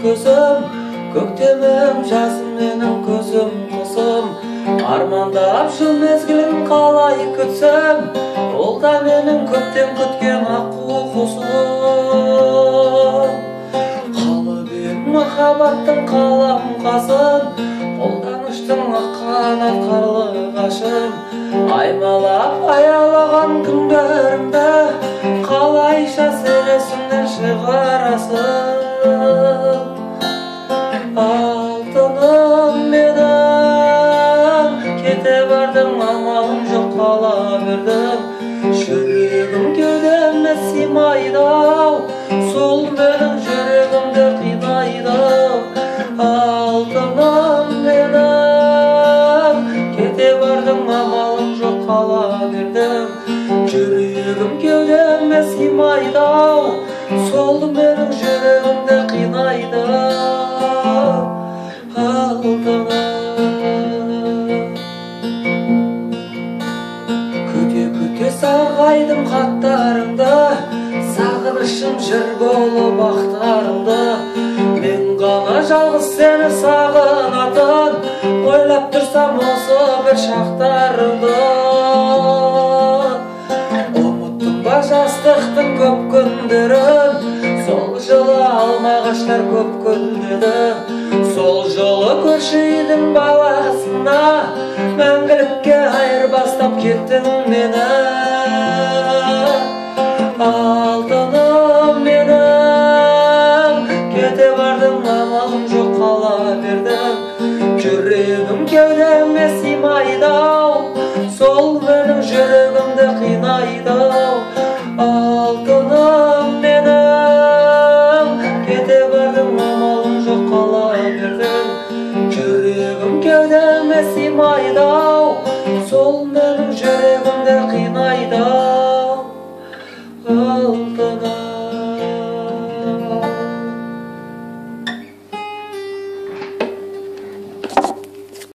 көзім, көктемім жазым менің көзім қосым. Армандап жыл мезгілін қалай күтсем, ол да менің көптен күткен аққу құсым. Қалып ем махаббаттың қалам қасын, қолданыштың ақ қанат қарлығашым. Аймалап аялаған күндерімді қалайша сіресімнен шығарасың. Алтыным менің, кете бардың амалым жоқ қала бердім. Жүрегім кеудеме сыймайды-ау, сол менің жүрегімді қинайды-ау. Алтыным менің, кете бардың амалым жоқ қала бердім. Жүрегім кеудеме сыймайды-ау, сол менің жүрегімді қинайды-ау. Күте-күте сағайдым хаттарыңды, сағынышым жыр болып ақтарыңды. Мен ғана жалғыз сені сағынатын, ойлап тұрсам осы бір шақтарыңды. Ұмыттым ба жастықтың көп күндерін, сол жылы алмағаштар көп гүлдеді. Сол жолы көрші үйдің баласына мәңгілікке айырбастап кеттің мені. Алтыным менің, кете бардың амалым жоқ қала бердім. Жүрегім кеудеме сыймайды-ау, сол менің жүрегімді қинайды-ау. Алтыным менің, кете бардың амалым жоқ қала бердім. Жүрегім кеудеме сыймайды-ау, сол менің жүрегімді қинайды-ау. Алтыным